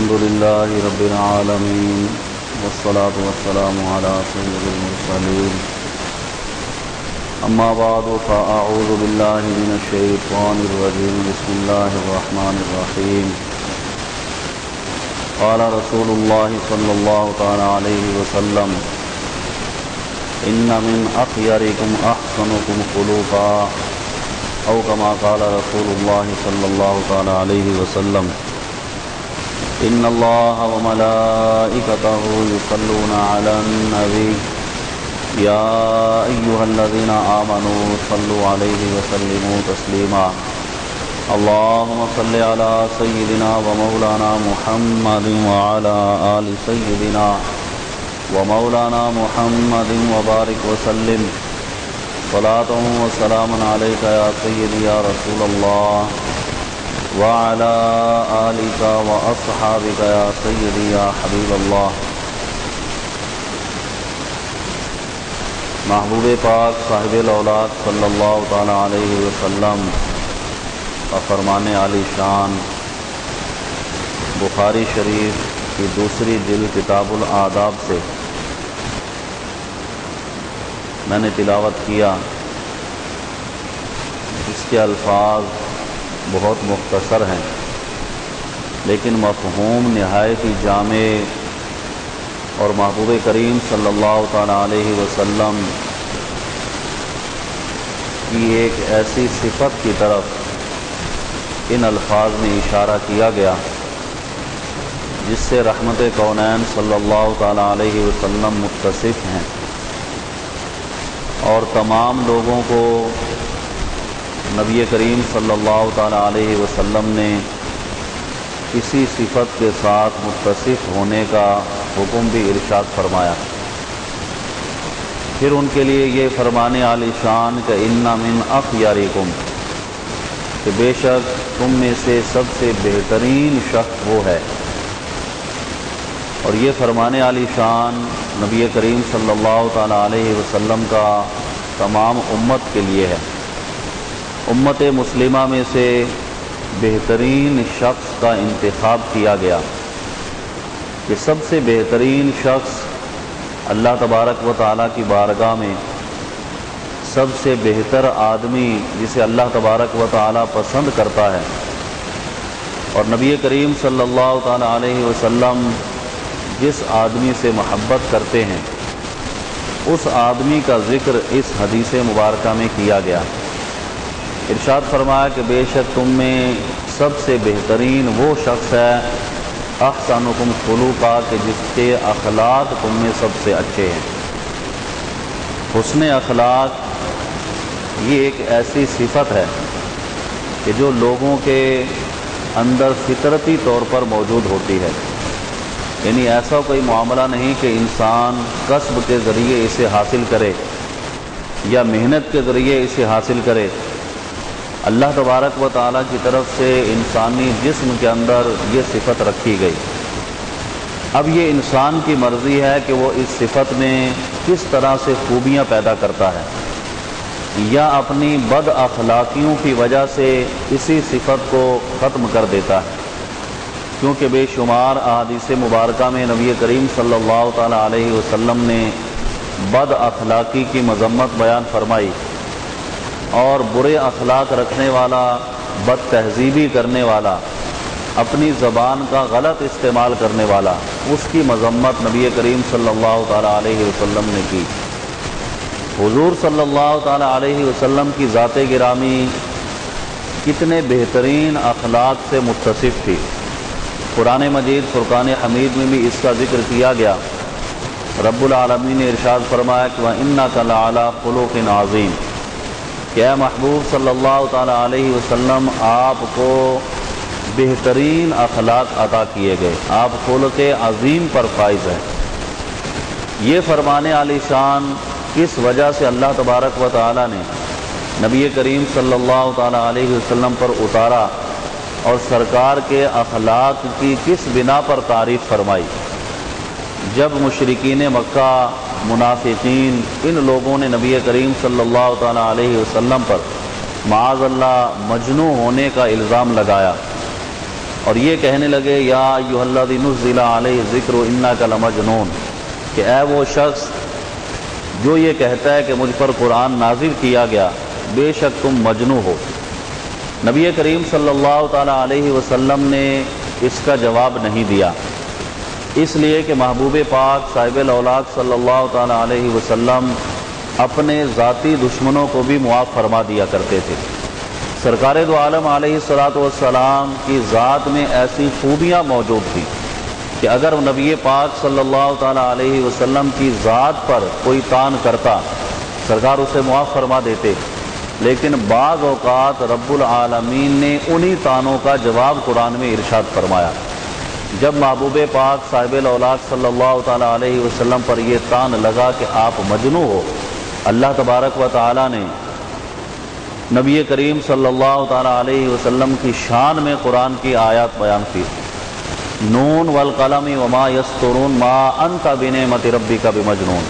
الحمد لله رب العالمين والصلاة والسلام على سيد المرسلين أما بعد فأعوذ بالله من الشيطان الرجيم بسم الله الرحمن الرحيم قال رسول الله صلى الله تعالى عليه وسلم إن من أخياركم أحسنكم خلقا أو كما قال رسول الله صلى الله تعالى عليه وسلم إن الله وملائكته يصلون على النبي يا أيها الذين آمنوا صلوا عليه وسلموا تسليما اللهم صل على سيدنا ومولانا محمد وعلى آل سيدنا ومولانا محمد وبارك وسلم صلاة وسلام عليك يا سيدي يا رسول الله وعلى آلك وأصحابك يا سيدي يا حبيب الله. محبوب پاک صاحب الاولاد صلی اللہ تعالی علیہ وسلم کا فرمان عالی شان بخاری شریف کی دوسری جلد کتاب الآداب سے میں نے تلاوت کیا. اس کے الفاظ بہت مختصر ہیں لیکن مفہوم نہایت ہی جامع اور محبوب کریم صلی اللہ تعالی علیہ وسلم کی ایک ایسی صفت کی طرف ان الفاظ میں اشارہ کیا گیا جس سے رحمت کونین صلی اللہ تعالی علیہ وسلم متصف ہیں اور تمام لوگوں کو نبی کریم صلی اللہ تعالی علیہ وسلم نے اسی صفت کے ساتھ متصف ہونے کا حکم بھی ارشاد فرمایا. پھر ان کے لیے یہ فرمان عالی شان کہ ان من اخیارکم کہ بے شک تم میں سے سب سے بہترین شخص وہ ہے. اور یہ فرمان عالی شان نبی کریم صلی اللہ تعالی علیہ وسلم کا تمام امت کے لیے ہے. امت مسلمہ میں سے بہترین شخص کا انتخاب کیا گیا کہ سب سے بہترین شخص اللہ تبارک و تعالیٰ کی بارگاہ میں سب سے بہتر آدمی جسے اللہ تبارک و تعالیٰ پسند کرتا ہے اور نبی کریم صلی اللہ تعالیٰ علیہ وسلم جس آدمی سے محبت کرتے ہیں اس آدمی کا ذکر اس حدیث مبارکہ میں کیا گیا. ارشاد فرمایا کہ بے شک تم میں سب سے بہترین وہ شخص ہے احسنکم خلقا کہ جس کے اخلاق تم میں سب سے اچھے ہیں. حسن اخلاق یہ ایک ایسی صفت ہے کہ جو لوگوں کے اندر فطرتی طور پر موجود ہوتی ہے. یعنی ایسا کوئی معاملہ نہیں کہ انسان کسب کے ذریعے اسے حاصل کرے یا محنت کے ذریعے اسے حاصل کرے. اللہ تبارک و تعالیٰ کی طرف سے انسانی جسم کے اندر یہ صفت رکھی گئی. اب یہ انسان کی مرضی ہے کہ وہ اس صفت میں کس طرح سے خوبیاں پیدا کرتا ہے یا اپنی بد اخلاقیوں کی وجہ سے اسی صفت کو ختم کر دیتا ہے. کیونکہ بے شمار احادیث مبارکہ میں نبی کریم صلی اللہ تعالیٰ علیہ وسلم نے بد اخلاقی کی مذمت بیان فرمائی اور برے اخلاق رکھنے والا، بد تہذیبی کرنے والا، اپنی زبان کا غلط استعمال کرنے والا، اس کی مذمت نبی کریم صلی اللہ تعالیٰ علیہ وسلم نے کی. حضور صلی اللہ تعالیٰ علیہ وسلم کی ذات گرامی کتنے بہترین اخلاق سے متصف تھی. قرآن مجید فرقان حمید میں بھی اس کا ذکر کیا گیا. رب العالمین نے ارشاد فرمایا کہ وَإِنَّكَ لَعَلَىٰ خُلُقٍ عَظِيمٍ کہ اے محبوب صلی اللہ تعالیٰ علیہ وسلم آپ کو بہترین اخلاق عطا کیے گئے، آپ خلق عظیم پر فائز ہیں. یہ فرمان عالی شان کس وجہ سے اللہ تبارک و تعالیٰ نے نبی کریم صلی اللہ تعالیٰ علیہ وسلم پر اتارا اور سرکار کے اخلاق کی کس بنا پر تعریف فرمائی؟ جب مشرکین مکہ، منافقین، ان لوگوں نے نبی کریم صلی اللہ تعالیٰ علیہ وسلم پر معاذ اللہ مجنون ہونے کا الزام لگایا اور یہ کہنے لگے یا ایھا الذی نزل علیہ الذکر انک لمجنون، کہ اے وہ شخص جو یہ کہتا ہے کہ مجھ پر قرآن نازل کیا گیا، بے شک تم مجنون ہو۔ نبی کریم صلی اللہ تعالی علیہ وسلم نے اس کا جواب نہیں دیا، اس لیے کہ محبوب پاک صاحب الاولاق صلی اللہ تعالی علیہ وسلم اپنے ذاتی دشمنوں کو بھی معاف فرما دیا کرتے تھے۔ سرکار دو عالم علیہ الصلوۃ والسلام کی ذات میں ایسی خوبیاں موجود تھیں کہ اگر نبی پاک صلی اللہ تعالی علیہ وسلم کی ذات پر کوئی طعن کرتا، سرکار اسے معاف فرما دیتے، لیکن بعض اوقات رب العالمین نے انہی طعنوں کا جواب قرآن میں ارشاد فرمایا۔ جب محبوب پاک صاحب الاولاق صلی اللہ تعالی علیہ وسلم پر یہ طعن لگا کہ آپ مجنون ہو، اللہ تبارک و تعالی نے نبی کریم صلی اللہ تعالی علیہ وسلم کی شان میں قرآن کی آیات بیان کی۔ نون والقلم وما یسطرون ما انت بنعمت ربک بمجنون،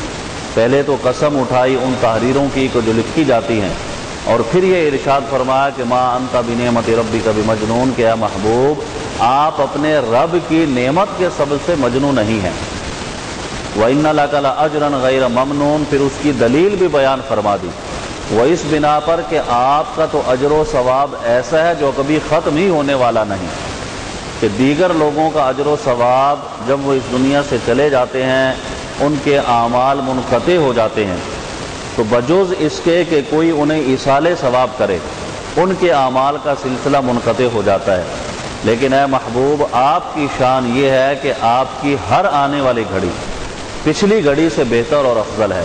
پہلے تو قسم اٹھائی ان تحریروں کی جو لکھی جاتی ہیں، اور پھر یہ ارشاد فرمایا کہ ما انت بنعمت ربک بمجنون، کہ اے محبوب آپ اپنے رب کی نعمت کے سبب سے مجنون نہیں ہیں۔ وَإِنَّ لَكَ لَأَجْرًا غَيْرَ مَمْنُونٍ، پھر اس کی دلیل بھی بیان فرما دی، وہ اس بنا پر کہ آپ کا تو اجر و ثواب ایسا ہے جو کبھی ختم ہی ہونے والا نہیں، کہ دیگر لوگوں کا اجر و ثواب جب وہ اس دنیا سے چلے جاتے ہیں ان کے اعمال منقطع ہو جاتے ہیں، تو بجوز اس کے کہ کوئی انہیں ایصال ثواب کرے، ان کے اعمال کا سلسلہ منقطع ہو جاتا ہے۔ لیکن اے محبوب آپ کی شان یہ ہے کہ آپ کی ہر آنے والی گھڑی پچھلی گھڑی سے بہتر اور افضل ہے،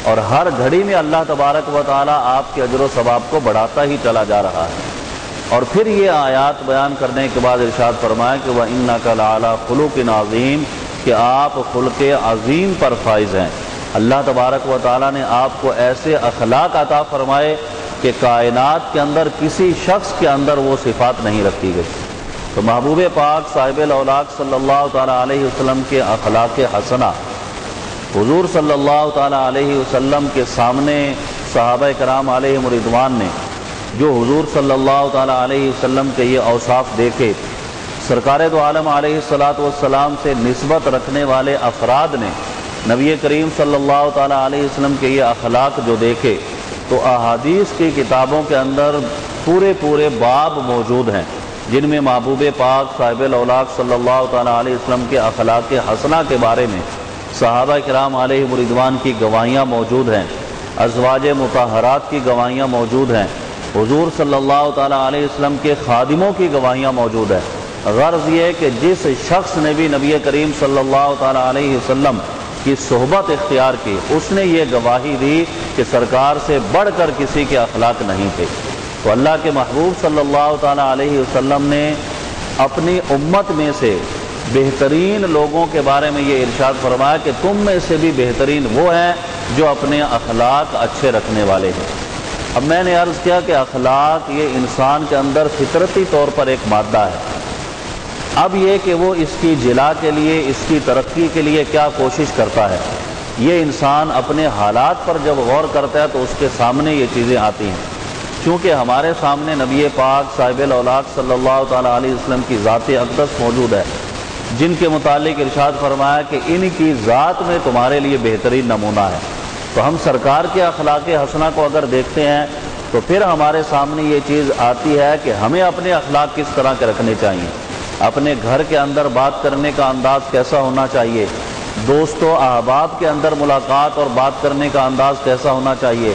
اور ہر گھڑی میں اللہ تبارک و تعالی آپ کے اجر و ثواب کو بڑھاتا ہی چلا جا رہا ہے۔ اور پھر یہ آیات بیان کرنے کے بعد ارشاد فرمایا کہ وَإِنَّكَ لَعَلَىٰ خُلُقٍ عَظِيمٍ، کہ آپ خلق عظیم پر فائز ہیں۔ اللہ تبارک و تعالی نے آپ کو ایسے اخلاق عطا فرمائے کہ کائنات کے اندر کسی شخص کے اندر وہ صفات نہیں رکھی گئی۔ تو محبوب پاک صاحب الاولاق صلی اللہ تعالی علیہ وسلم کے اخلاق حسنہ حضور صلی اللہ تعالی علیہ وسلم کے سامنے صحابہ کرام علیہم رضوان نے جو حضور صلی اللہ تعالی علیہ وسلم کے یہ اوصاف دیکھے، سرکار دو عالم علیہ الصلوۃ والسلام سے نسبت رکھنے والے افراد نے نبی کریم صلی اللہ تعالی علیہ وسلم کے یہ اخلاق جو دیکھے، تو احادیث کی کتابوں کے اندر پورے باب موجود ہیں جن میں محبوب پاک صاحب الاولاق صلی اللہ تعالی علیہ وسلم کے اخلاق حسنہ کے بارے میں صحابہ کرام علیہ رضوان کی گواہیاں موجود ہیں، ازواج مطہرات کی گواہیاں موجود ہیں، حضور صلی اللہ تعالی علیہ وسلم کے خادموں کی گواہیاں موجود ہیں۔ غرض یہ کہ جس شخص نے بھی نبی کریم صلی اللہ تعالی علیہ وسلم کی صحبت اختیار کی، اس نے یہ گواہی دی کہ سرکار سے بڑھ کر کسی کے اخلاق نہیں تھے۔ تو اللہ کے محبوب صلی اللہ تعالی علیہ وسلم نے اپنی امت میں سے بہترین لوگوں کے بارے میں یہ ارشاد فرمایا کہ تم میں سے بھی بہترین وہ ہیں جو اپنے اخلاق اچھے رکھنے والے ہیں۔ اب میں نے عرض کیا کہ اخلاق یہ انسان کے اندر فطرتی طور پر ایک مادہ ہے۔ اب یہ کہ وہ اس کی جلا کے لیے، اس کی ترقی کے لیے کیا کوشش کرتا ہے، یہ انسان اپنے حالات پر جب غور کرتا ہے تو اس کے سامنے یہ چیزیں آتی ہیں۔ چونکہ ہمارے سامنے نبی پاک صاحب الاولاق صلی اللہ تعالی علیہ وسلم کی ذات اقدس موجود ہے، جن کے متعلق ارشاد فرمایا کہ ان کی ذات میں تمہارے لیے بہترین نمونہ ہے۔ تو ہم سرکار کے اخلاق حسنہ کو اگر دیکھتے ہیں تو پھر ہمارے سامنے یہ چیز آتی ہے کہ ہمیں اپنے اخلاق کس طرح کے رکھنے چاہیے، اپنے گھر کے اندر بات کرنے کا انداز کیسا ہونا چاہیے، دوست و احباب کے اندر ملاقات اور بات کرنے کا انداز کیسا ہونا چاہیے،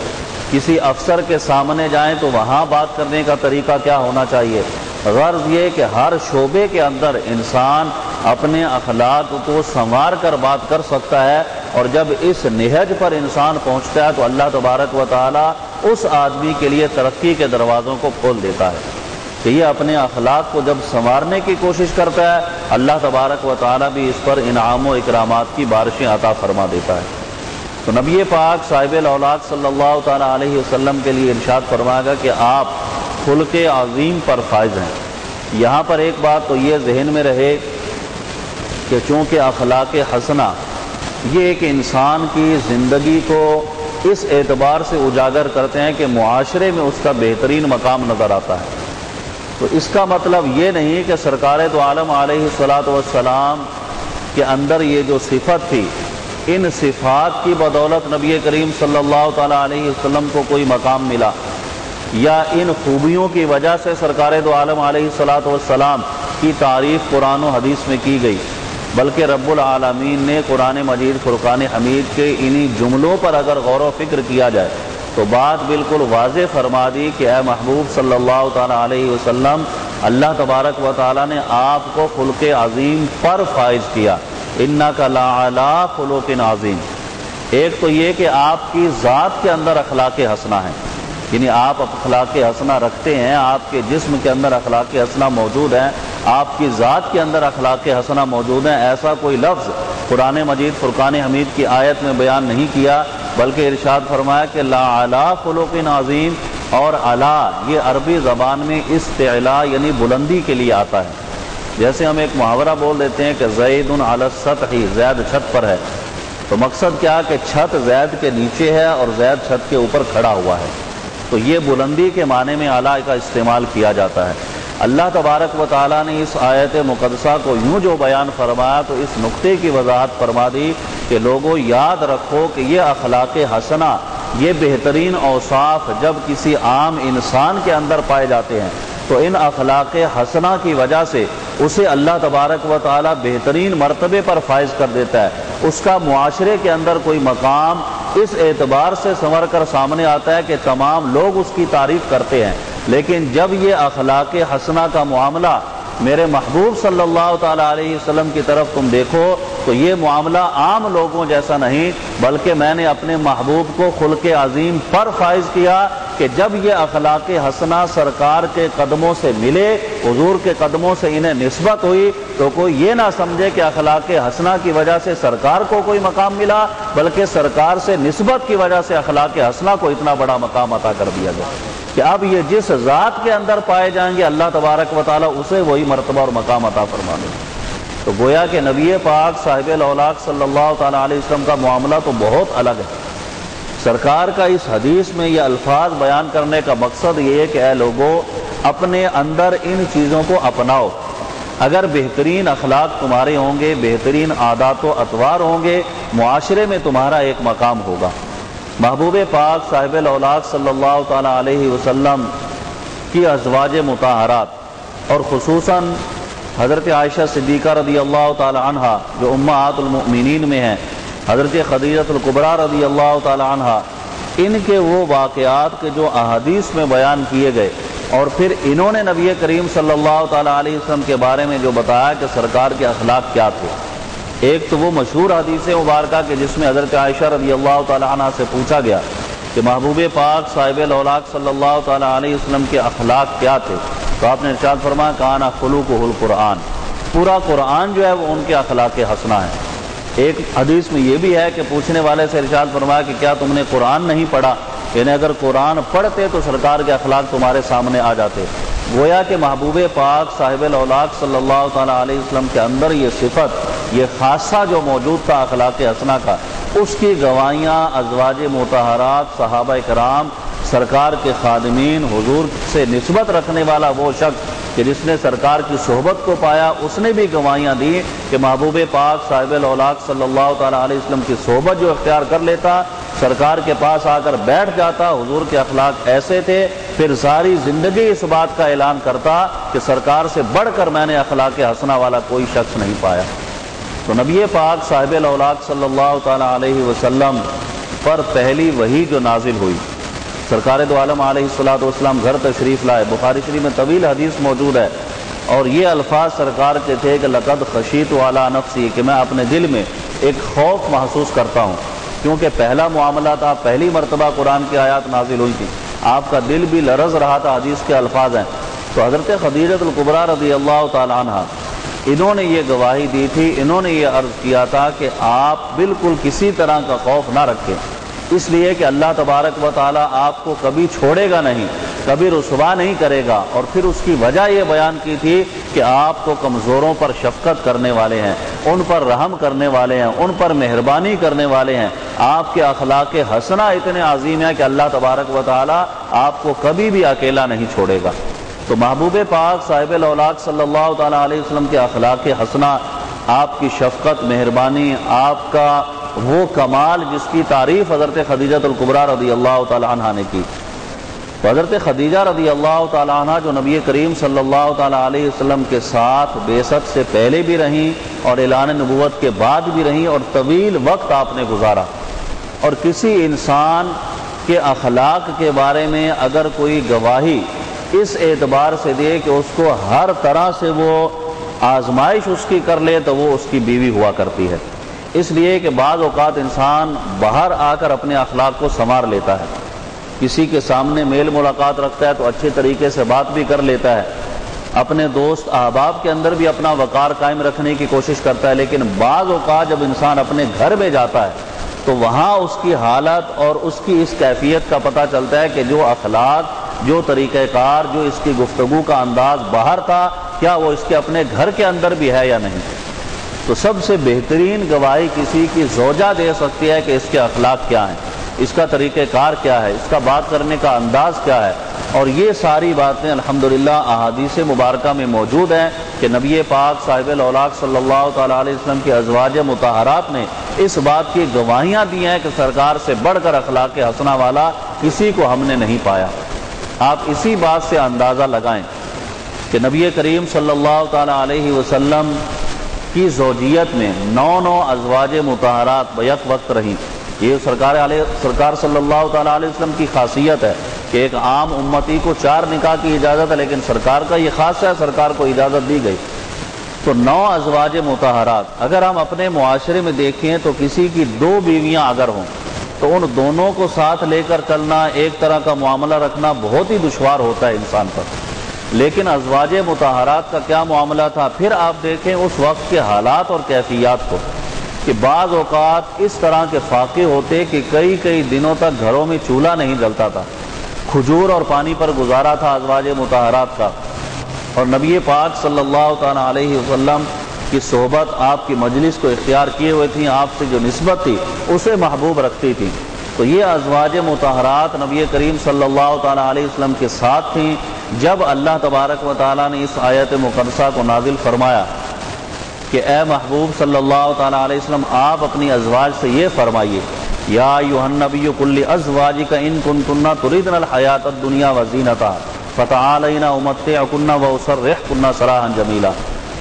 کسی افسر کے سامنے جائیں تو وہاں بات کرنے کا طریقہ کیا ہونا چاہیے۔ غرض یہ کہ ہر شعبے کے اندر انسان اپنے اخلاق کو سنوار کر بات کر سکتا ہے، اور جب اس نہج پر انسان پہنچتا ہے تو اللہ تبارک و تعالی اس آدمی کے لیے ترقی کے دروازوں کو کھول دیتا ہے کہ یہ اپنے اخلاق کو جب سنوارنے کی کوشش کرتا ہے، اللہ تبارک و تعالی بھی اس پر انعام و اکرامات کی بارشیں عطا فرما دیتا ہے۔ تو نبی پاک صاحب الاولاق صلی اللہ تعالی علیہ وسلم کے لیے ارشاد فرمائے گا کہ آپ خلق عظیم پر فائز ہیں۔ یہاں پر ایک بات تو یہ ذہن میں رہے کہ چونکہ اخلاق حسنہ یہ ایک انسان کی زندگی کو اس اعتبار سے اجاگر کرتے ہیں کہ معاشرے میں اس کا بہترین مقام نظر آتا ہے۔ تو اس کا مطلب یہ نہیں کہ سرکار دو عالم علیہ الصلوۃ والسلام کے اندر یہ جو صفت تھی، ان صفات کی بدولت نبی کریم صلی اللہ تعالیٰ علیہ وسلم کو کوئی مقام ملا، یا ان خوبیوں کی وجہ سے سرکار دو عالم علیہ الصلوۃ والسلام کی تعریف قرآن و حدیث میں کی گئی، بلکہ رب العالمین نے قرآن مجید فرقان حمید کے انہی جملوں پر اگر غور و فکر کیا جائے تو بات بالکل واضح فرما دی کہ اے محبوب صلی اللہ تعالیٰ علیہ وسلم، اللہ تبارک و تعالیٰ نے آپ کو خلق عظیم پر فائز کیا، انک لعلی خلق عظیم۔ ایک تو یہ کہ آپ کی ذات کے اندر اخلاق حسنہ ہے، یعنی آپ اخلاق حسنہ رکھتے ہیں، آپ کے جسم کے اندر اخلاق حسنہ موجود ہیں، آپ کی ذات کے اندر اخلاق حسنہ موجود ہیں۔ ایسا کوئی لفظ قرآن مجید فرقان حمید کی آیت میں بیان نہیں کیا، بلکہ ارشاد فرمایا کہ لا علی خلق عظیم، اور علا یہ عربی زبان میں استعلا یعنی بلندی کے لیے آتا ہے۔ جیسے ہم ایک محاورہ بول دیتے ہیں کہ زید علی السطح، زید چھت پر ہے، تو مقصد کیا کہ چھت زید کے نیچے ہے اور زید چھت کے اوپر کھڑا ہوا ہے، تو یہ بلندی کے معنی میں اعلیٰ کا استعمال کیا جاتا ہے۔ اللہ تبارک و تعالیٰ نے اس آیت مقدسہ کو یوں جو بیان فرمایا تو اس نقطے کی وضاحت فرما دی کہ لوگوں یاد رکھو کہ یہ اخلاق حسنہ، یہ بہترین اوصاف جب کسی عام انسان کے اندر پائے جاتے ہیں تو ان اخلاق حسنہ کی وجہ سے اسے اللہ تبارک و تعالیٰ بہترین مرتبے پر فائز کر دیتا ہے، اس کا معاشرے کے اندر کوئی مقام اس اعتبار سے سنور کر سامنے آتا ہے کہ تمام لوگ اس کی تعریف کرتے ہیں۔ لیکن جب یہ اخلاق حسنہ کا معاملہ میرے محبوب صلی اللہ تعالیٰ علیہ وسلم کی طرف تم دیکھو تو یہ معاملہ عام لوگوں جیسا نہیں، بلکہ میں نے اپنے محبوب کو خلق عظیم پر فائز کیا کہ جب یہ اخلاق حسنہ سرکار کے قدموں سے ملے، حضور کے قدموں سے انہیں نسبت ہوئی، تو کوئی یہ نہ سمجھے کہ اخلاق حسنہ کی وجہ سے سرکار کو کوئی مقام ملا، بلکہ سرکار سے نسبت کی وجہ سے اخلاق حسنہ کو اتنا بڑا مقام عطا کر دیا گیا کہ اب یہ جس ذات کے اندر پائے جائیں گے اللہ تبارک و تعالیٰ اسے وہی مرتبہ اور مقام عطا فرما دے۔ تو گویا کہ نبی پاک صاحب الاولاق صلی اللہ تعالیٰ علیہ وسلم کا معاملہ تو بہت الگ ہے۔ سرکار کا اس حدیث میں یہ الفاظ بیان کرنے کا مقصد یہ ہے کہ اے لوگوں، اپنے اندر ان چیزوں کو اپناؤ، اگر بہترین اخلاق تمہارے ہوں گے، بہترین عادات و اطوار ہوں گے، معاشرے میں تمہارا ایک مقام ہوگا۔ محبوب پاک صاحب الاولاق صلی اللہ تعالیٰ علیہ وسلم کی ازواج مطہرات اور خصوصاً حضرت عائشہ صدیقہ رضی اللہ تعالیٰ عنہا جو امہات المؤمنین میں ہیں، حضرت خدیجہ الکبریٰ رضی اللہ تعالیٰ عنہا، ان کے وہ واقعات کے جو احادیث میں بیان کیے گئے اور پھر انہوں نے نبی کریم صلی اللہ تعالیٰ علیہ وسلم کے بارے میں جو بتایا کہ سرکار کے اخلاق کیا تھے۔ ایک تو وہ مشہور حدیث مبارکہ کہ جس میں حضرت عائشہ رضی اللہ تعالیٰ عنہ سے پوچھا گیا کہ محبوب پاک صاحب الاولاق صلی اللہ تعالیٰ علیہ وسلم کے اخلاق کیا تھے، تو آپ نے ارشاد فرمایا کانا خلوقہ القرآن، پورا قرآن جو ہے وہ ان کے اخلاق حسنہ ہے۔ ایک حدیث میں یہ بھی ہے کہ پوچھنے والے سے ارشاد فرمایا کہ کیا تم نے قرآن نہیں پڑھا، یعنی اگر قرآن پڑھتے تو سرکار کے اخلاق تمہارے سامنے آ جاتے۔ گویا کہ محبوب پاک صاحب الاولاق صلی اللہ تعالیٰ علیہ وسلم کے اندر یہ صفت، یہ خاصہ جو موجود تھا اخلاق حسنہ کا، اس کی گواہیاں ازواج مطہرات، صحابہ کرام، سرکار کے خادمین، حضور سے نسبت رکھنے والا وہ شخص کہ جس نے سرکار کی صحبت کو پایا، اس نے بھی گواہیاں دی کہ محبوب پاک صاحب الاولاق صلی اللہ تعالیٰ علیہ وسلم کی صحبت جو اختیار کر لیتا، سرکار کے پاس آ کر بیٹھ جاتا، حضور کے اخلاق ایسے تھے، پھر ساری زندگی اس بات کا اعلان کرتا کہ سرکار سے بڑھ کر میں نے اخلاق حسنہ والا کوئی شخص نہیں پایا۔ تو نبی پاک صاحب الاولاق صلی اللہ تعالیٰ علیہ وسلم پر پہلی وحی جو نازل ہوئی، سرکار دو عالم علیہ الصلوۃ والسلام گھر تشریف لائے، بخاری شریف میں طویل حدیث موجود ہے، اور یہ الفاظ سرکار کے تھے کہ لقد خشیت علی نفسی، کہ میں اپنے دل میں ایک خوف محسوس کرتا ہوں، کیونکہ پہلا معاملہ تھا، پہلی مرتبہ قرآن کی آیات نازل ہوئی تھی، آپ کا دل بھی لرز رہا تھا، حدیث کے الفاظ ہیں۔ تو حضرت خدیجہ الکبریٰ رضی اللہ تعالیٰ عنہ، انہوں نے یہ گواہی دی تھی، انہوں نے یہ عرض کیا تھا کہ آپ بالکل کسی طرح کا خوف نہ رکھیں، اس لیے کہ اللہ تبارک و تعالیٰ آپ کو کبھی چھوڑے گا نہیں، کبھی رسوا نہیں کرے گا۔ اور پھر اس کی وجہ یہ بیان کی تھی کہ آپ تو کمزوروں پر شفقت کرنے والے ہیں، ان پر رحم کرنے والے ہیں، ان پر مہربانی کرنے والے ہیں، آپ کے اخلاق حسنہ اتنے عظیم ہیں کہ اللہ تبارک و تعالیٰ آپ کو کبھی بھی اکیلا نہیں چھوڑے گا۔ تو محبوب پاک صاحب الاولاق صلی اللہ تعالیٰ علیہ وسلم کے اخلاق حسنہ، آپ کی شفقت، مہربانی، آپ کا وہ کمال جس کی تعریف حضرت خدیجہ الکبریٰ رضی اللہ تعالیٰ عنہ نے کی. تو حضرت خدیجہ رضی اللہ تعالیٰ عنہ جو نبی کریم صلی اللہ تعالیٰ علیہ وسلم کے ساتھ بعثت سے پہلے بھی رہیں اور اعلان نبوت کے بعد بھی رہیں، اور طویل وقت آپ نے گزارا. اور کسی انسان کے اخلاق کے بارے میں اگر کوئی گواہی اس اعتبار سے دے کہ اس کو ہر طرح سے وہ آزمائش اس کی کر لے، تو وہ اس کی بیوی ہوا کرتی ہے. اس لیے کہ بعض اوقات انسان باہر آ کر اپنے اخلاق کو سنوار لیتا ہے، کسی کے سامنے میل ملاقات رکھتا ہے تو اچھے طریقے سے بات بھی کر لیتا ہے، اپنے دوست احباب کے اندر بھی اپنا وقار قائم رکھنے کی کوشش کرتا ہے. لیکن بعض اوقات جب انسان اپنے گھر میں جاتا ہے تو وہاں اس کی حالت اور اس کی اس کیفیت کا پتہ چلتا ہے کہ جو اخلاق، جو طریقہ کار، جو اس کی گفتگو کا انداز باہر تھا، کیا وہ اس کے اپنے گھر کے اندر بھی ہے یا نہیں. تو سب سے بہترین گواہی کسی کی زوجہ دے سکتی ہے کہ اس کے اخلاق کیا ہیں، اس کا طریقہ کار کیا ہے، اس کا بات کرنے کا انداز کیا ہے. اور یہ ساری باتیں الحمدللہ احادیث مبارکہ میں موجود ہیں کہ نبی پاک صاحب الاولاق صلی اللہ تعالیٰ علیہ وسلم کی ازواج مطہرات نے اس بات کی گواہیاں دی ہیں کہ سرکار سے بڑھ کر اخلاق حسنہ والا کسی کو ہم نے نہیں پایا. آپ اسی بات سے اندازہ لگائیں کہ نبی کریم صلی اللہ تعالیٰ علیہ وسلم کی زوجیت میں 9 ازواج مطہرات بیک وقت رہیں. یہ سرکار صلی اللہ تعالیٰ علیہ وسلم کی خاصیت ہے کہ ایک عام امتی کو 4 نکاح کی اجازت ہے، لیکن سرکار کا یہ خاص ہے، سرکار کو اجازت دی گئی. تو 9 ازواج مطہرات اگر ہم اپنے معاشرے میں دیکھیں تو کسی کی 2 بیویاں اگر ہوں تو ان دونوں کو ساتھ لے کر چلنا، ایک طرح کا معاملہ رکھنا بہت ہی دشوار ہوتا ہے انسان پر. لیکن ازواج مطہرات کا کیا معاملہ تھا؟ پھر آپ دیکھیں اس وقت کے حالات اور کیفیات کو کہ بعض اوقات اس طرح کے فاقے ہوتے کہ کئی دنوں تک گھروں میں چولہا نہیں جلتا تھا، کھجور اور پانی پر گزارا تھا ازواج مطہرات کا. اور نبی پاک صلی اللہ تعالیٰ علیہ وسلم کی صحبت، آپ کی مجلس کو اختیار کیے ہوئے تھیں، آپ سے جو نسبت تھی اسے محبوب رکھتی تھی. تو یہ ازواج مطہرات نبی کریم صلی اللہ تعالیٰ علیہ وسلم کے ساتھ تھیں جب اللہ تبارک و تعالیٰ نے اس آیت مقدسہ کو نازل فرمایا کہ اے محبوب صلی اللہ تعالیٰ علیہ وسلم، آپ اپنی ازواج سے یہ فرمائیے، یا ایھا النبی قل لازواجک ان کنتن تردن الحیاۃ الدنیا وزینتہا فتعالین امتعکن واسرحکن سراحا جمیلا،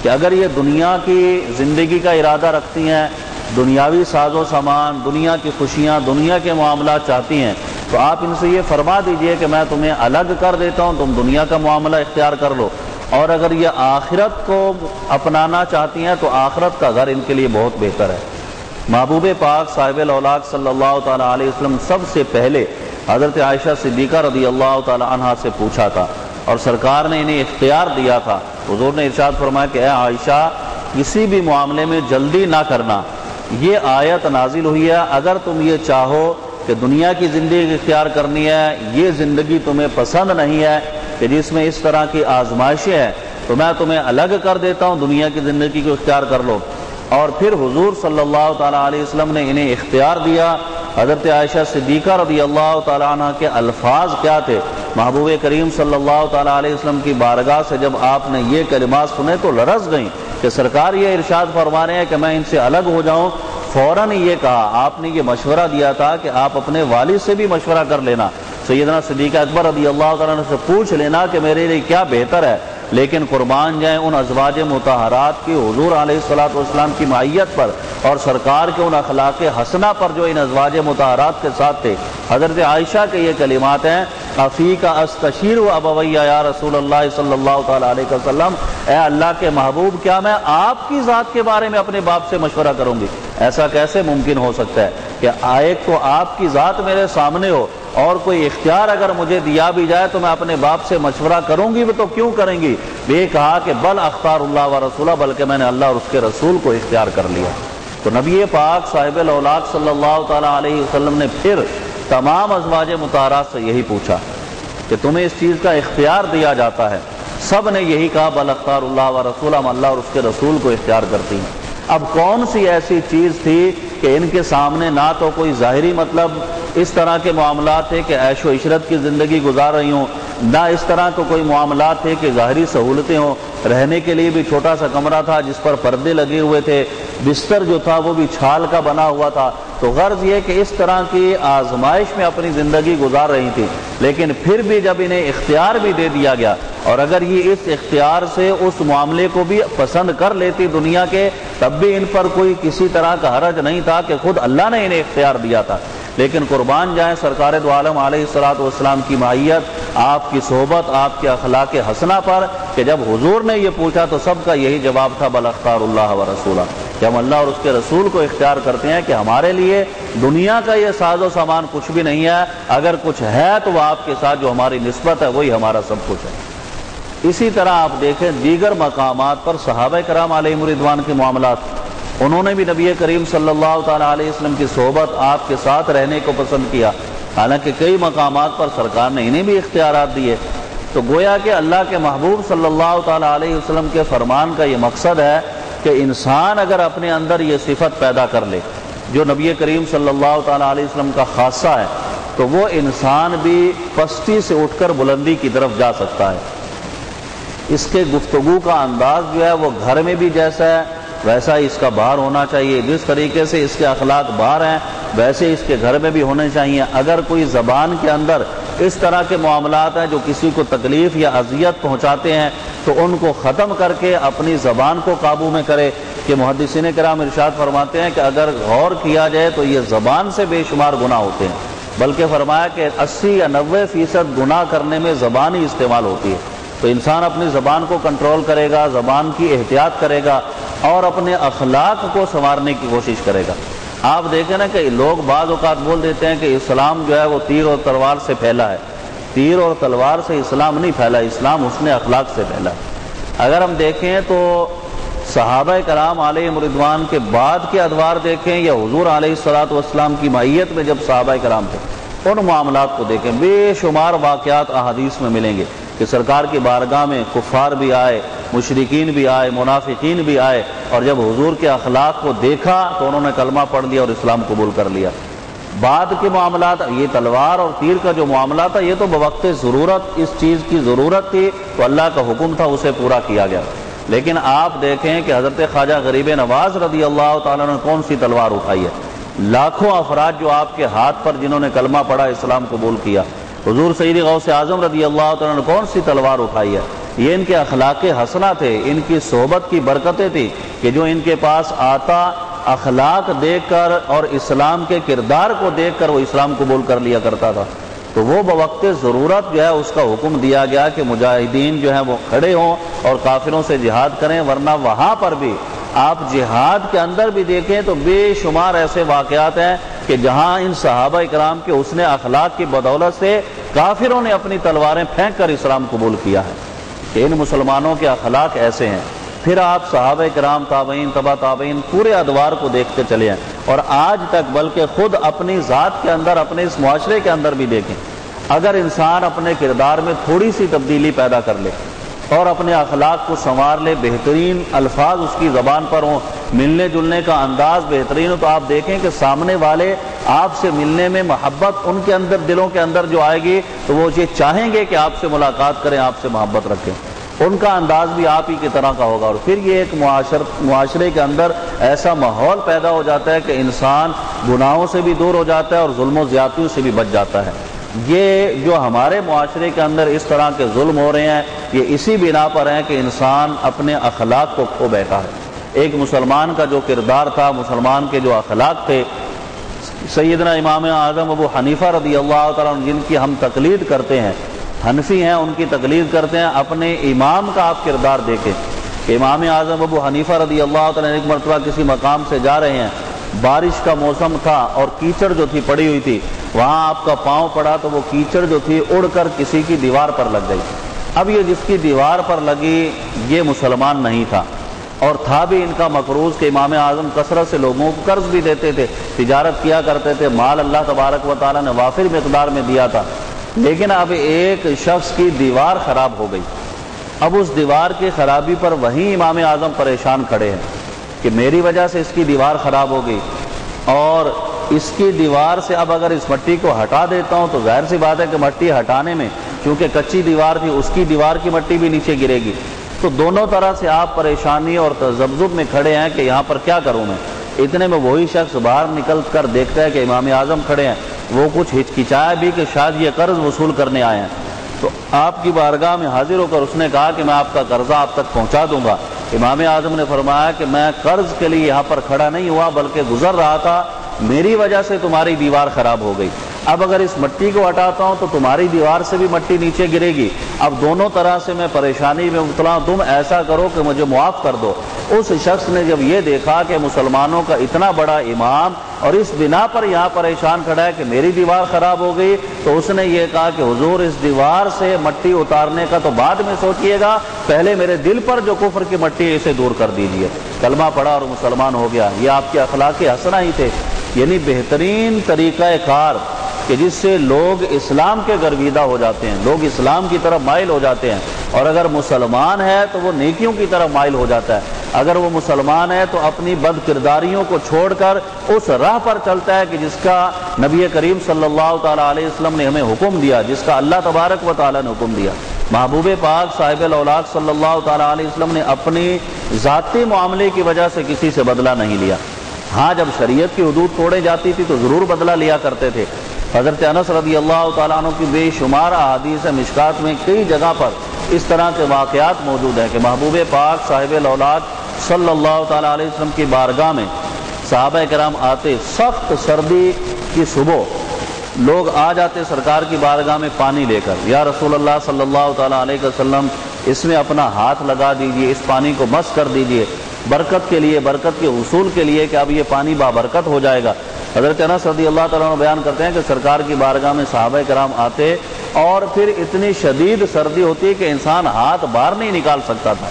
کہ اگر یہ دنیا کی زندگی کا ارادہ رکھتی ہیں، دنیاوی ساز و سامان، دنیا کی خوشیاں، دنیا کے معاملات چاہتی ہیں، تو آپ ان سے یہ فرما دیجئے کہ میں تمہیں الگ کر دیتا ہوں، تم دنیا کا معاملہ اختیار کر لو. اور اگر یہ آخرت کو اپنانا چاہتی ہیں تو آخرت کا گھر ان کے لیے بہت بہتر ہے. محبوب پاک صاحب الاولاق صلی اللہ تعالیٰ علیہ وسلم سب سے پہلے حضرت عائشہ صدیقہ رضی اللہ تعالیٰ عنہا سے پوچھا تھا اور سرکار نے انہیں اختیار دیا تھا. حضور نے ارشاد فرمایا کہ اے عائشہ، کسی بھی معاملے میں جلدی نہ کرنا. یہ آیت نازل ہوئی ہے اگر تم یہ چاہو کہ دنیا کی زندگی اختیار کرنی ہے، یہ زندگی تمہیں پسند نہیں ہے کہ جس میں اس طرح کی آزمائشیں ہیں، تو میں تمہیں الگ کر دیتا ہوں، دنیا کی زندگی کو اختیار کر لو. اور پھر حضور صلی اللہ تعالیٰ علیہ وسلم نے انہیں اختیار دیا. حضرت عائشہ صدیقہ رضی اللہ تعالیٰ عنہ کے الفاظ کیا تھے؟ محبوب کریم صلی اللہ تعالیٰ علیہ وسلم کی بارگاہ سے جب آپ نے یہ کلمات سنے تو لرز گئیں کہ سرکار یہ ارشاد فرما رہے ہیں کہ میں ان سے الگ ہو جاؤں. فوراً یہ کہا، آپ نے یہ مشورہ دیا تھا کہ آپ اپنے والد سے بھی مشورہ کر لینا، سیدنا صدیق اکبر رضی اللہ تعالیٰ عنہ سے پوچھ لینا کہ میرے لیے کیا بہتر ہے. لیکن قربان جائیں ان ازواج مطہرات کی حضور علیہ الصلوۃ والسلام کی معیت پر اور سرکار کے ان اخلاق حسنہ پر جو ان ازواج مطہرات کے ساتھ تھے. حضرت عائشہ کے یہ کلمات ہیں، افیک استشیر ابوی یا رسول اللہ صلی اللہ تعالیٰ علیہ وسلم، اے اللہ کے محبوب، کیا میں آپ کی ذات کے بارے میں اپنے باپ سے مشورہ کروں گی؟ ایسا کیسے ممکن ہو سکتا ہے کہ ایک تو آپ کی ذات میرے سامنے ہو اور کوئی اختیار اگر مجھے دیا بھی جائے تو میں اپنے باپ سے مشورہ کروں گی بھی تو کیوں کریں گی؟ یہ کہا کہ بل اختار اللہ و رسولہ، بلکہ میں نے اللہ اور اس کے رسول کو اختیار کر لیا. تو نبی پاک صاحب الاولاق صلی اللہ تعالیٰ علیہ وسلم نے پھر تمام ازواج مطہرات سے یہی پوچھا کہ تمہیں اس چیز کا اختیار دیا جاتا ہے. سب نے یہی کہا بل اختار اللہ و رسولہ، ہم اللہ اور اس کے رسول کو اختیار کرتی ہیں. اب کون سی ایسی چیز تھی کہ ان کے سامنے نہ تو کوئی ظاہری مطلب اس طرح کے معاملات تھے کہ عیش و عشرت کی زندگی گزار رہی ہوں، نہ اس طرح کا کوئی معاملات تھے کہ ظاہری سہولتیں ہوں، رہنے کے لیے بھی چھوٹا سا کمرہ تھا جس پر پردے لگے ہوئے تھے، بستر جو تھا وہ بھی چھال کا بنا ہوا تھا۔ تو غرض یہ کہ اس طرح کی آزمائش میں اپنی زندگی گزار رہی تھی، لیکن پھر بھی جب انہیں اختیار بھی دے دیا گیا، اور اگر یہ اس اختیار سے اس معاملے کو بھی پسند کر لیتی دنیا کے، تب بھی ان پر کوئی کسی طرح کا حرج نہیں تھا کہ خود اللہ نے انہیں اختیار دیا تھا۔ لیکن قربان جائیں سرکار دو عالم علیہ الصلوۃ والسلام کی معیت، آپ کی صحبت، آپ کے اخلاق حسنہ پر، کہ جب حضور نے یہ پوچھا تو سب کا یہی جواب تھا بل اختار اللہ و رسولہ، کہ ہم اللہ اور اس کے رسول کو اختیار کرتے ہیں، کہ ہمارے لیے دنیا کا یہ ساز و سامان کچھ بھی نہیں ہے، اگر کچھ ہے تو وہ آپ کے ساتھ جو ہماری نسبت ہے وہی ہمارا سب کچھ ہے۔ اسی طرح آپ دیکھیں دیگر مقامات پر صحابہ کرام علیہم رضوان کے معاملات، انہوں نے بھی نبی کریم صلی اللہ تعالیٰ علیہ وسلم کی صحبت، آپ کے ساتھ رہنے کو پسند کیا، حالانکہ کئی مقامات پر سرکار نے انہیں بھی اختیارات دیے۔ تو گویا کہ اللہ کے محبوب صلی اللہ تعالیٰ علیہ وسلم کے فرمان کا یہ مقصد ہے کہ انسان اگر اپنے اندر یہ صفت پیدا کر لے جو نبی کریم صلی اللہ تعالیٰ علیہ وسلم کا خاصہ ہے، تو وہ انسان بھی پستی سے اٹھ کر بلندی کی طرف جا سکتا ہے۔ اس کے گفتگو کا انداز جو ہے وہ گھر میں بھی جیسا ہے ویسا ہی اس کا باہر ہونا چاہیے، جس طریقے سے اس کے اخلاق باہر ہیں ویسے اس کے گھر میں بھی ہونے چاہیے۔ اگر کوئی زبان کے اندر اس طرح کے معاملات ہیں جو کسی کو تکلیف یا اذیت پہنچاتے ہیں تو ان کو ختم کر کے اپنی زبان کو قابو میں کرے، کہ محدثین کرام ارشاد فرماتے ہیں کہ اگر غور کیا جائے تو یہ زبان سے بے شمار گناہ ہوتے ہیں، بلکہ فرمایا کہ 80 یا 90% گناہ کرنے میں زبان ہی استعمال ہوتی ہے۔ تو انسان اپنی زبان کو کنٹرول کرے گا، زبان کی احتیاط کرے گا اور اپنے اخلاق کو سنوارنے کی کوشش کرے گا۔ آپ دیکھیں نا کہ لوگ بعض اوقات بول دیتے ہیں کہ اسلام جو ہے وہ تیر اور تلوار سے پھیلا ہے۔ تیر اور تلوار سے اسلام نہیں پھیلا، اسلام حسن اخلاق سے پھیلا۔ اگر ہم دیکھیں تو صحابہ کرام علیہم رضوان کے بعد کے ادوار دیکھیں یا حضور علیہ الصلوۃ والسلام کی معیت میں جب صحابہ کرام تھے، ان معاملات کو دیکھیں، بے شمار واقعات احادیث میں ملیں گے کہ سرکار کی بارگاہ میں کفار بھی آئے، مشرکین بھی آئے، منافقین بھی آئے، اور جب حضور کے اخلاق کو دیکھا تو انہوں نے کلمہ پڑھ لیا اور اسلام قبول کر لیا۔ بعد کے معاملات، یہ تلوار اور تیر کا جو معاملہ تھا یہ تو بوقت ضرورت اس چیز کی ضرورت تھی تو اللہ کا حکم تھا، اسے پورا کیا گیا۔ لیکن آپ دیکھیں کہ حضرت خواجہ غریب نواز رضی اللہ تعالیٰ نے کون سی تلوار اٹھائی ہے، لاکھوں افراد جو آپ کے ہاتھ پر جنہوں نے کلمہ پڑھا، اسلام قبول کیا۔ حضور سید غوث اعظم رضی اللہ تعالیٰ نے کون سی تلوار اٹھائی ہے؟ یہ ان کے اخلاق حسنہ تھے، ان کی صحبت کی برکتیں تھی کہ جو ان کے پاس آتا اخلاق دیکھ کر اور اسلام کے کردار کو دیکھ کر وہ اسلام قبول کر لیا کرتا تھا۔ تو وہ بوقت ضرورت جو ہے اس کا حکم دیا گیا کہ مجاہدین جو ہیں وہ کھڑے ہوں اور کافروں سے جہاد کریں، ورنہ وہاں پر بھی آپ جہاد کے اندر بھی دیکھیں تو بے شمار ایسے واقعات ہیں کہ جہاں ان صحابہ کرام کے حسن اخلاق کی بدولت سے کافروں نے اپنی تلواریں پھینک کر اسلام قبول کیا ہے، کہ ان مسلمانوں کے اخلاق ایسے ہیں۔ پھر آپ صحابہ کرام، تابعین، تبع تابعین، پورے ادوار کو دیکھتے چلے ہیں، اور آج تک بلکہ خود اپنی ذات کے اندر، اپنے اس معاشرے کے اندر بھی دیکھیں، اگر انسان اپنے کردار میں تھوڑی سی تبدیلی پیدا کر لے اور اپنے اخلاق کو سنوار لے، بہترین الفاظ اس کی زبان پر ہوں، ملنے جلنے کا انداز بہترین ہو، تو آپ دیکھیں کہ سامنے والے آپ سے ملنے میں محبت ان کے اندر، دلوں کے اندر جو آئے گی تو وہ یہ چاہیں گے کہ آپ سے ملاقات کریں، آپ سے محبت رکھیں، ان کا انداز بھی آپ ہی کی طرح کا ہوگا، اور پھر یہ ایک معاشرے کے اندر ایسا ماحول پیدا ہو جاتا ہے کہ انسان گناہوں سے بھی دور ہو جاتا ہے اور ظلم و زیادتیوں سے بھی بچ جاتا ہے۔ یہ جو ہمارے معاشرے کے اندر اس طرح کے ظلم ہو رہے ہیں یہ اسی بنا پر ہیں کہ انسان اپنے اخلاق کو کھو بیٹھا ہے۔ ایک مسلمان کا جو کردار تھا، مسلمان کے جو اخلاق تھے، سیدنا امام اعظم ابو حنیفہ رضی اللہ تعالیٰ عنہ جن کی ہم تقلید کرتے ہیں، حنفی ہیں، ان کی تقلید کرتے ہیں، اپنے امام کا آپ کردار دیکھیں کہ امام اعظم ابو حنیفہ رضی اللہ تعالیٰ عنہ ایک مرتبہ کسی مقام سے جا رہے ہیں، بارش کا موسم تھا اور کیچڑ جو تھی پڑی ہوئی تھی، وہاں آپ کا پاؤں پڑا تو وہ کیچڑ جو تھی اڑ کر کسی کی دیوار پر لگ گئی۔ اب یہ جس کی دیوار پر لگی یہ مسلمان نہیں تھا، اور تھا بھی ان کا مقروض کہ امام اعظم کثرت سے لوگوں کو قرض بھی دیتے تھے، تجارت کیا کرتے تھے، مال اللہ تبارک و تعالیٰ نے وافر مقدار میں دیا تھا، لیکن اب ایک شخص کی دیوار خراب ہو گئی۔ اب اس دیوار کی خرابی پر وہیں امام اعظم پریشان کھڑے ہیں کہ میری وجہ سے اس کی دیوار خراب ہو گئی، اور اس کی دیوار سے اب اگر اس مٹی کو ہٹا دیتا ہوں تو ظاہر سی بات ہے کہ مٹی ہٹانے میں چونکہ کچی دیوار تھی اس کی دیوار کی مٹی بھی نیچے گرے گی، تو دونوں طرح سے آپ پریشانی اور تذبذب میں کھڑے ہیں کہ یہاں پر کیا کروں میں۔ اتنے میں وہی شخص باہر نکل کر دیکھتا ہے کہ امام اعظم کھڑے ہیں، وہ کچھ ہچکچایا بھی کہ شاید یہ قرض وصول کرنے آئے ہیں، تو آپ کی بارگاہ میں حاضر ہو کر اس نے کہا کہ میں آپ کا قرضہ آپ تک پہنچا دوں گا۔ امام اعظم نے فرمایا کہ میں قرض کے لیے یہاں پر کھڑا نہیں ہوا بلکہ گزر رہا تھا، میری وجہ سے تمہاری دیوار خراب ہو گئی، اب اگر اس مٹی کو ہٹاتا ہوں تو تمہاری دیوار سے بھی مٹی نیچے گرے گی، اب دونوں طرح سے میں پریشانی میں مبتلا ہوں، تم ایسا کرو کہ مجھے معاف کر دو۔ اس شخص نے جب یہ دیکھا کہ مسلمانوں کا اتنا بڑا امام اور اس بنا پر یہاں پریشان کھڑا ہے کہ میری دیوار خراب ہو گئی، تو اس نے یہ کہا کہ حضور اس دیوار سے مٹی اتارنے کا تو بعد میں سوچئے گا، پہلے میرے دل پر جو کفر کی مٹی ہے اسے دور کر دیجئے۔ کلمہ پڑھا اور مسلمان ہو گیا۔ یہ آپ کے اخلاق حسنہ ہی تھے، یعنی بہترین طریقہ کار کہ جس سے لوگ اسلام کے گرویدہ ہو جاتے ہیں، لوگ اسلام کی طرف مائل ہو جاتے ہیں، اور اگر مسلمان ہے تو وہ نیکیوں کی طرف مائل ہو جاتا ہے، اگر وہ مسلمان ہے تو اپنی بد کرداریوں کو چھوڑ کر اس راہ پر چلتا ہے کہ جس کا نبی کریم صلی اللہ تعالیٰ علیہ وسلم نے ہمیں حکم دیا، جس کا اللہ تبارک و تعالیٰ نے حکم دیا۔ محبوب پاک صاحب الاولاد صلی اللہ تعالیٰ علیہ وسلم نے اپنی ذاتی معاملے کی وجہ سے کسی سے بدلہ نہیں لیا، ہاں جب شریعت کی حدود توڑے جاتی تھی تو ضرور بدلہ لیا کرتے تھے۔ حضرت انس رضی اللہ تعالیٰ عنہ کی بے شمار احادیث مشکات میں کئی جگہ پر اس طرح کے واقعات موجود ہیں کہ محبوب پاک صاحب الاولاد صلی اللہ تعالیٰ علیہ وسلم کی بارگاہ میں صحابہ کرام آتے، سخت سردی کی صبح لوگ آ جاتے سرکار کی بارگاہ میں پانی لے کر، یا رسول اللہ صلی اللہ تعالیٰ علیہ وسلم اس میں اپنا ہاتھ لگا دیجئے، اس پانی کو مس کر دیجئے، برکت کے لیے، برکت کے حصول کے لیے کہ اب یہ پانی بابرکت ہو جائے گا۔ حضرت انس رضی اللہ تعالیٰ عنہ بیان کرتے ہیں کہ سرکار کی بارگاہ میں صحابہ کرام آتے اور پھر اتنی شدید سردی ہوتی کہ انسان ہاتھ باہر نہیں نکال سکتا تھا،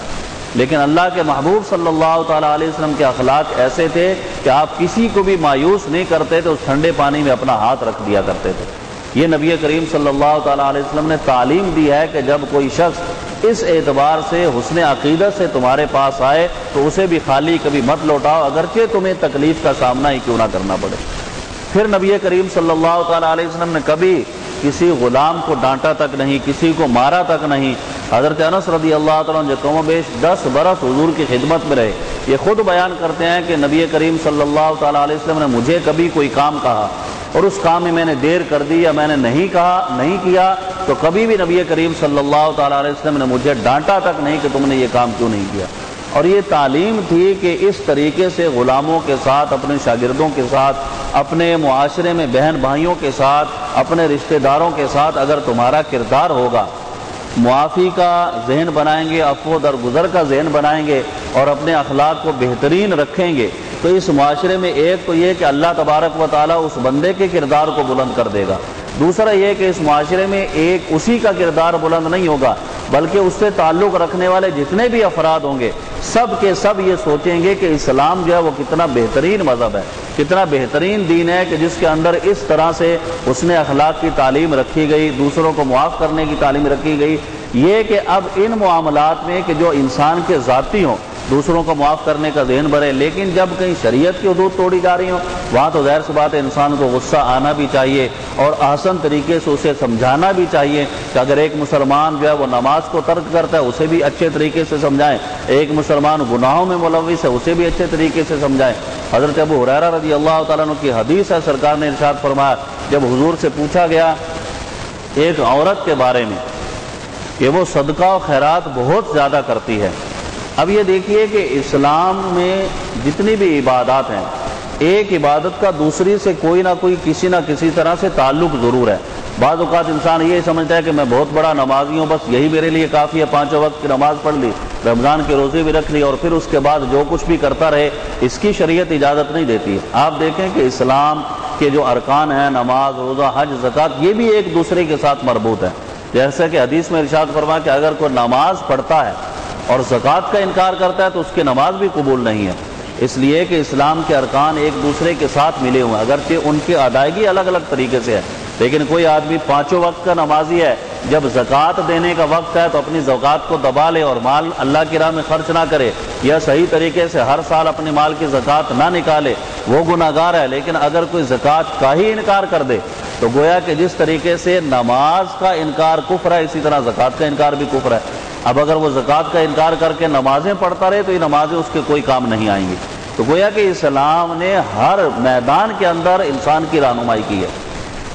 لیکن اللہ کے محبوب صلی اللہ تعالیٰ علیہ وسلم کے اخلاق ایسے تھے کہ آپ کسی کو بھی مایوس نہیں کرتے تھے، اس ٹھنڈے پانی میں اپنا ہاتھ رکھ دیا کرتے تھے۔ یہ نبی کریم صلی اللہ تعالیٰ علیہ وسلم نے تعلیم دی ہے کہ جب کوئی شخص اس اعتبار سے حسن عقیدت سے تمہارے پاس آئے تو اسے بھی خالی کبھی مت لوٹاؤ، اگرچہ تمہیں تکلیف کا سامنا ہی کیوں نہ کرنا پڑے۔ پھر نبی کریم صلی اللہ تعالیٰ علیہ وسلم نے کبھی کسی غلام کو ڈانٹا تک نہیں، کسی کو مارا تک نہیں۔ حضرت انس رضی اللہ تعالیٰ عنہ جو کم و بیش 10 برس حضور کی خدمت میں رہے، یہ خود بیان کرتے ہیں کہ نبی کریم صلی اللہ تعالیٰ علیہ وسلم نے مجھے کبھی کوئی کام کہا اور اس کام میں نے دیر کر دی یا میں نے نہیں کیا تو کبھی بھی نبی کریم صلی اللہ تعالیٰ علیہ وسلم نے مجھے ڈانٹا تک نہیں کہ تم نے یہ کام کیوں نہیں کیا۔ اور یہ تعلیم تھی کہ اس طریقے سے غلاموں کے ساتھ، اپنے شاگردوں کے ساتھ، اپنے معاشرے میں بہن بھائیوں کے ساتھ، اپنے رشتہ داروں کے ساتھ اگر تمہارا کردار ہوگا، معافی کا ذہن بنائیں گے، عفو درگزر کا ذہن بنائیں گے اور اپنے اخلاق کو بہترین رکھیں گے، تو اس معاشرے میں ایک تو یہ کہ اللہ تبارک و تعالیٰ اس بندے کے کردار کو بلند کر دے گا، دوسرا یہ کہ اس معاشرے میں ایک اسی کا کردار بلند نہیں ہوگا بلکہ اس سے تعلق رکھنے والے جتنے بھی افراد ہوں گے سب کے سب یہ سوچیں گے کہ اسلام جو ہے وہ کتنا بہترین مذہب ہے، کتنا بہترین دین ہے کہ جس کے اندر اس طرح سے حسن اخلاق کی تعلیم رکھی گئی، دوسروں کو معاف کرنے کی تعلیم رکھی گئی۔ یہ کہ اب ان معاملات میں کہ جو انسان کے ذاتی ہوں دوسروں کو معاف کرنے کا ذہن بڑھے، لیکن جب کہیں شریعت کی حدود توڑی جا رہی ہوں وہاں تو ظاہر سی بات ہے انسان کو غصہ آنا بھی چاہیے اور آسان طریقے سے اسے سمجھانا بھی چاہیے کہ اگر ایک مسلمان جو ہے وہ نماز کو ترک کرتا ہے اسے بھی اچھے طریقے سے سمجھائیں، ایک مسلمان گناہوں میں ملوث ہے اسے بھی اچھے طریقے سے سمجھائیں۔ حضرت ابو ہریرہ رضی اللہ تعالیٰ عنہ کی حدیث ہے، سرکار نے ارشاد فرمایا جب حضور سے پوچھا گیا ایک عورت کے بارے میں کہ وہ صدقہ و خیرات بہت زیادہ کرتی ہے۔ اب یہ دیکھیے کہ اسلام میں جتنی بھی عبادات ہیں ایک عبادت کا دوسری سے کوئی نہ کوئی کسی نہ کسی طرح سے تعلق ضرور ہے۔ بعض اوقات انسان یہ سمجھتا ہے کہ میں بہت بڑا نمازی ہوں، بس یہی میرے لیے کافی ہے، 5 وقت کی نماز پڑھ لی، رمضان کے روزے بھی رکھ لی اور پھر اس کے بعد جو کچھ بھی کرتا رہے، اس کی شریعت اجازت نہیں دیتی ہے۔ آپ دیکھیں کہ اسلام کے جو ارکان ہیں نماز، روزہ، حج، زکوٰۃ، یہ بھی ایک دوسرے کے ساتھ مربوط ہے۔ جیسا کہ حدیث میں ارشاد فرمایا کہ اگر کوئی نماز پڑھتا ہے اور زکوٰۃ کا انکار کرتا ہے تو اس کی نماز بھی قبول نہیں ہے، اس لیے کہ اسلام کے ارکان ایک دوسرے کے ساتھ ملے ہوئے ہیں، اگرچہ ان کی ادائیگی الگ الگ طریقے سے ہے، لیکن کوئی آدمی 5 وقت کا نمازی ہے جب زکوٰۃ دینے کا وقت ہے تو اپنی زکوٰۃ کو دبا لے اور مال اللہ کی راہ میں خرچ نہ کرے، یا صحیح طریقے سے ہر سال اپنے مال کی زکوٰۃ نہ نکالے، وہ گناہ گار ہے۔ لیکن اگر کوئی زکوٰۃ کا ہی انکار کر دے تو گویا کہ جس طریقے سے نماز کا انکار کفر ہے، اسی طرح زکوٰۃ کا انکار بھی کفر ہے۔ اب اگر وہ زکوٰۃ کا انکار کر کے نمازیں پڑھتا رہے تو یہ نمازیں اس کے کوئی کام نہیں آئیں گی۔ تو گویا کہ اسلام نے ہر میدان کے اندر انسان کی رہنمائی کی ہے۔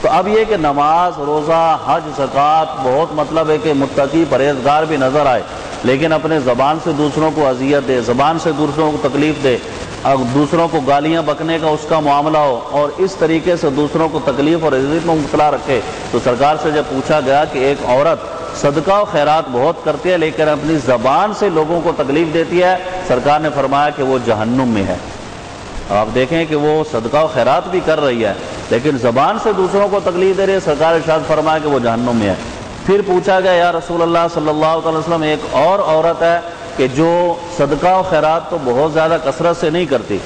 تو اب یہ کہ نماز، روزہ، حج، زکوٰۃ بہت مطلب ہے کہ متقی پرہیزگار بھی نظر آئے، لیکن اپنے زبان سے دوسروں کو اذیت دے، زبان سے دوسروں کو تکلیف دے، اور دوسروں کو گالیاں بکنے کا اس کا معاملہ ہو، اور اس طریقے سے دوسروں کو تکلیف اور اذیت میں مبتلا رکھے۔ تو سرکار سے جب پوچھا گیا کہ ایک عورت صدقہ و خیرات بہت کرتی ہے لیکن اپنی زبان سے لوگوں کو تکلیف دیتی ہے، سرکار نے فرمایا کہ وہ جہنم میں ہے۔ آپ دیکھیں کہ وہ صدقہ و خیرات بھی کر رہی ہے لیکن زبان سے دوسروں کو تکلیف دے رہی ہے، سرکار ارشاد فرمایا کہ وہ جہنم میں ہے۔ پھر پوچھا گیا یا رسول اللہ صلی اللہ علیہ وسلم، ایک اور عورت ہے کہ جو صدقہ و خیرات تو بہت زیادہ کثرت سے نہیں کرتی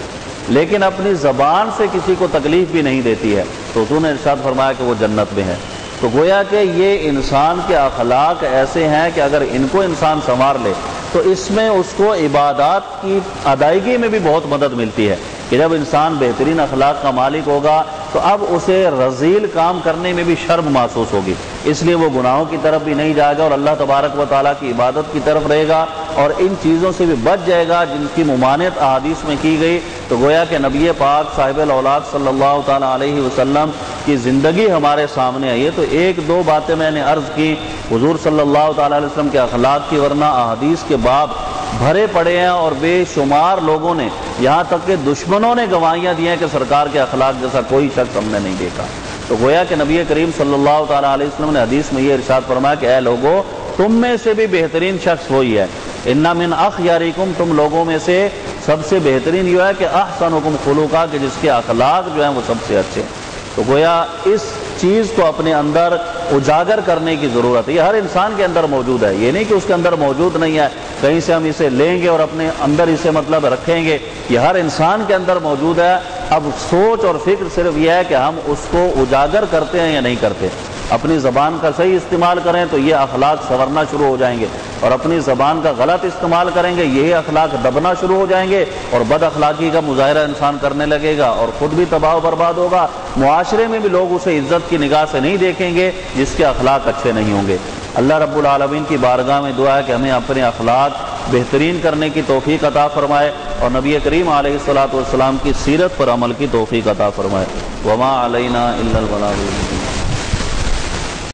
لیکن اپنی زبان سے کسی کو تکلیف بھی نہیں دیتی ہے، تو حضور نے ارشاد فرمایا کہ وہ جنت میں ہے۔ تو گویا کہ یہ انسان کے اخلاق ایسے ہیں کہ اگر ان کو انسان سنوار لے تو اس میں اس کو عبادات کی ادائیگی میں بھی بہت مدد ملتی ہے کہ جب انسان بہترین اخلاق کا مالک ہوگا تو اب اسے رذیل کام کرنے میں بھی شرم محسوس ہوگی، اس لیے وہ گناہوں کی طرف بھی نہیں جائے گا اور اللہ تبارک و تعالیٰ کی عبادت کی طرف رہے گا اور ان چیزوں سے بھی بچ جائے گا جن کی ممانعت احادیث میں کی گئی۔ تو گویا کہ نبی پاک صاحب الاولاد صلی اللہ تعالیٰ علیہ وسلم کی زندگی ہمارے سامنے آئی ہے۔ تو ایک دو باتیں میں نے عرض کی حضور صلی اللہ تعالیٰ علیہ وسلم کے اخلاق کی، ورنہ احادیث کے باب بھرے پڑے ہیں اور بے شمار لوگوں نے، یہاں تک کہ دشمنوں نے گواہیاں دی ہیں کہ سرکار کے اخلاق جیسا کوئی شخص ہم نے نہیں دیکھا۔ تو گویا کہ نبی کریم صلی اللہ تعالیٰ علیہ وسلم نے حدیث میں یہ ارشاد فرمایا کہ اے لوگو، تم میں سے بھی بہترین شخص وہی ہے، ان من اخیارکم، تم لوگوں میں سے سب سے بہترین یہ ہے کہ احسنکم خلقا، کہ جس کے اخلاق جو ہیں وہ سب سے اچھے ہیں۔ تو گویا اس چیز کو اپنے اندر اجاگر کرنے کی ضرورت ہے، یہ ہر انسان کے اندر موجود ہے، یہ نہیں کہ اس کے اندر موجود نہیں ہے، کہیں سے ہم اسے لیں گے اور اپنے اندر اسے مطلب رکھیں گے، یہ ہر انسان کے اندر موجود ہے۔ اب سوچ اور فکر صرف یہ ہے کہ ہم اس کو اجاگر کرتے ہیں یا نہیں کرتے۔ اپنی زبان کا صحیح استعمال کریں تو یہ اخلاق سنورنا شروع ہو جائیں گے، اور اپنی زبان کا غلط استعمال کریں گے یہی اخلاق دبنا شروع ہو جائیں گے اور بد اخلاقی کا مظاہرہ انسان کرنے لگے گا اور خود بھی تباہ و برباد ہوگا، معاشرے میں بھی لوگ اسے عزت کی نگاہ سے نہیں دیکھیں گے جس کے اخلاق اچھے نہیں ہوں گے۔ اللہ رب العالمین کی بارگاہ میں دعا ہے کہ ہمیں اپنے اخلاق بہترین کرنے کی توفیق عطا فرمائے اور نبی کریم علیہ الصلوۃ والسلام کی سیرت پر عمل کی توفیق عطا فرمائے۔ وما علینا الا البلاغ المبین۔